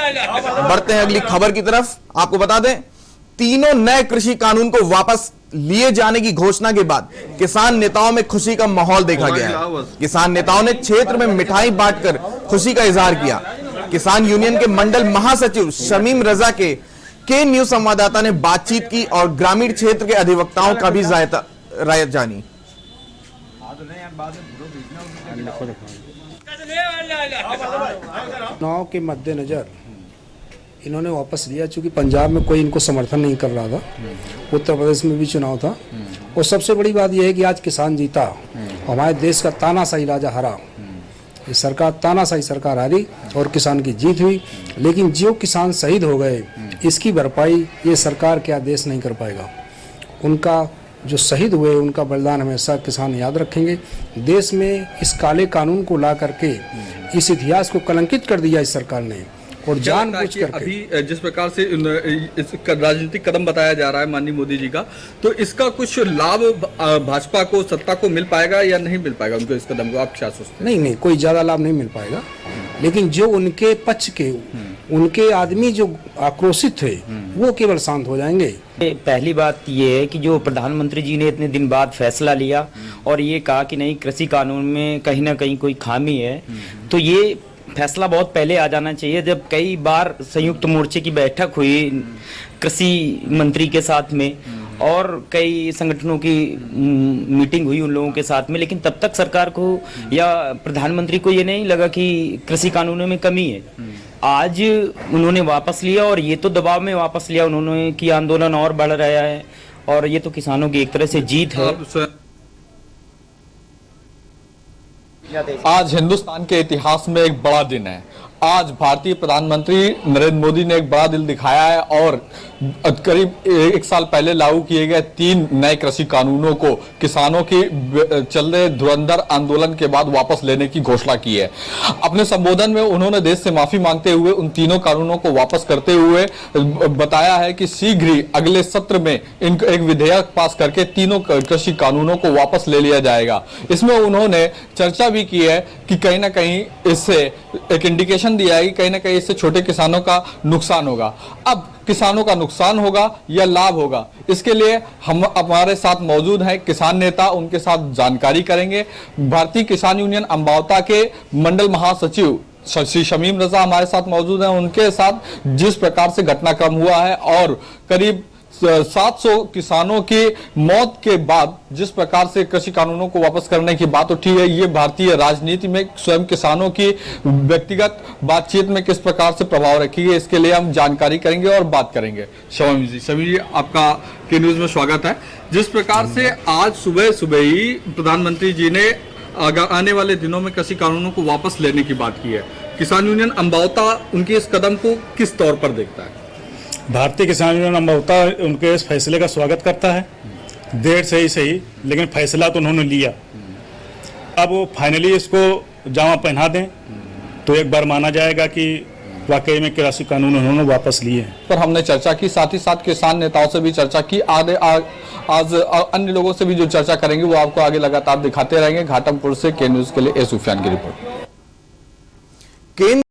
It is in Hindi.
बढ़ते हैं अगली खबर की तरफ। आपको बता दें, तीनों नए कृषि कानून को वापस लिए जाने की घोषणा के बाद किसान नेताओं में खुशी का माहौल देखा गया है। किसान नेताओं ने क्षेत्र में मिठाई बांटकर खुशी का इजहार किया। किसान यूनियन के मंडल महासचिव शमीम रजा के न्यूज संवाददाता ने बातचीत की और ग्रामीण क्षेत्र के अधिवक्ताओं का भी राय जानी। चुनाव के मद्देनजर इन्होंने वापस लिया, चूंकि पंजाब में कोई इनको समर्थन नहीं कर रहा था, उत्तर प्रदेश में भी चुनाव था, और सबसे बड़ी बात यह है कि आज किसान जीता, हमारे देश का तानाशाही राजा हरा, ये सरकार तानाशाही सरकार हारी और किसान की जीत हुई। लेकिन जो किसान शहीद हो गए, इसकी भरपाई ये सरकार क्या देश नहीं कर पाएगा। उनका जो शहीद हुए, उनका बलिदान हमेशा किसान याद रखेंगे। देश में इस काले कानून को ला करके इस इतिहास को कलंकित कर दिया इस सरकार ने, और जानबूझ करके। अभी जिस प्रकार से इसका राजनीतिक कदम बताया जा रहा है माननीय मोदी जी का, तो इसका कुछ लाभ भाजपा को, सत्ता को मिल पाएगा या नहीं मिल पाएगा उनको इस कदम को, आप क्या सोचते हैं? नहीं, कोई ज्यादा लाभ नहीं मिल पाएगा, लेकिन जो उनके पक्ष के, उनके आदमी जो आक्रोशित थे, वो केवल शांत हो जाएंगे। पहली बात ये है कि जो प्रधानमंत्री जी ने इतने दिन बाद फैसला लिया और ये कहा कि नहीं, कृषि कानून में कहीं ना कहीं कोई खामी है, तो ये फैसला बहुत पहले आ जाना चाहिए। जब कई बार संयुक्त मोर्चे की बैठक हुई कृषि मंत्री के साथ में और कई संगठनों की मीटिंग हुई उन लोगों के साथ में, लेकिन तब तक सरकार को या प्रधानमंत्री को ये नहीं लगा कि कृषि कानूनों में कमी है। आज उन्होंने वापस लिया, और ये तो दबाव में वापस लिया उन्होंने कि आंदोलन और बढ़ रहा है, और ये तो किसानों की एक तरह से जीत है। आज हिंदुस्तान के इतिहास में एक बड़ा दिन है। आज भारतीय प्रधानमंत्री नरेंद्र मोदी ने एक बड़ा दिल दिखाया है और करीब एक साल पहले लागू किए गए 3 नए कृषि कानूनों को किसानों की चल रहे धुरंधर आंदोलन के बाद वापस लेने की घोषणा की है। अपने संबोधन में उन्होंने देश से माफी मांगते हुए उन तीनों कानूनों को वापस करते हुए बताया है कि शीघ्र ही अगले सत्र में एक विधेयक पास करके तीनों कृषि कानूनों को वापस ले लिया जाएगा। इसमें उन्होंने चर्चा भी की है कि कहीं ना कहीं इससे एक इंडिकेशन दिया है कि कहीं ना कहीं इससे छोटे किसानों का नुकसान होगा। अब किसानों का नुकसान होगा या लाभ होगा, इसके लिए हम हमारे साथ मौजूद हैं किसान नेता, उनके साथ जानकारी करेंगे। भारतीय किसान यूनियन अम्बावता के मंडल महासचिव श्री शमीम रजा हमारे साथ मौजूद हैं। उनके साथ जिस प्रकार से घटनाक्रम हुआ है और करीब 700 किसानों की मौत के बाद जिस प्रकार से कृषि कानूनों को वापस करने की बात उठी है, ये भारतीय राजनीति में स्वयं किसानों की व्यक्तिगत बातचीत में किस प्रकार से प्रभाव रखेगी, इसके लिए हम जानकारी करेंगे और बात करेंगे। शमीम जी, आपका के न्यूज में स्वागत है। जिस प्रकार से आज सुबह ही प्रधानमंत्री जी ने आने वाले दिनों में कृषि कानूनों को वापस लेने की बात की है, किसान यूनियन अम्बावता उनके इस कदम को किस तौर पर देखता है? भारतीय किसान यूनियन अम्बावता उनके इस फैसले का स्वागत करता है। देर से ही सही, लेकिन फैसला तो उन्होंने लिया। अब वो फाइनली इसको जामा पहना दें तो एक बार माना जाएगा कि वाकई में कृषि कानून उन्होंने वापस लिए हैं। पर हमने चर्चा की, साथ ही साथ किसान नेताओं से भी चर्चा की। आज अन्य लोगों से भी जो चर्चा करेंगे वो आपको आगे लगातार दिखाते रहेंगे। घाटमपुर से के न्यूज के लिए ए सुफियान की रिपोर्ट।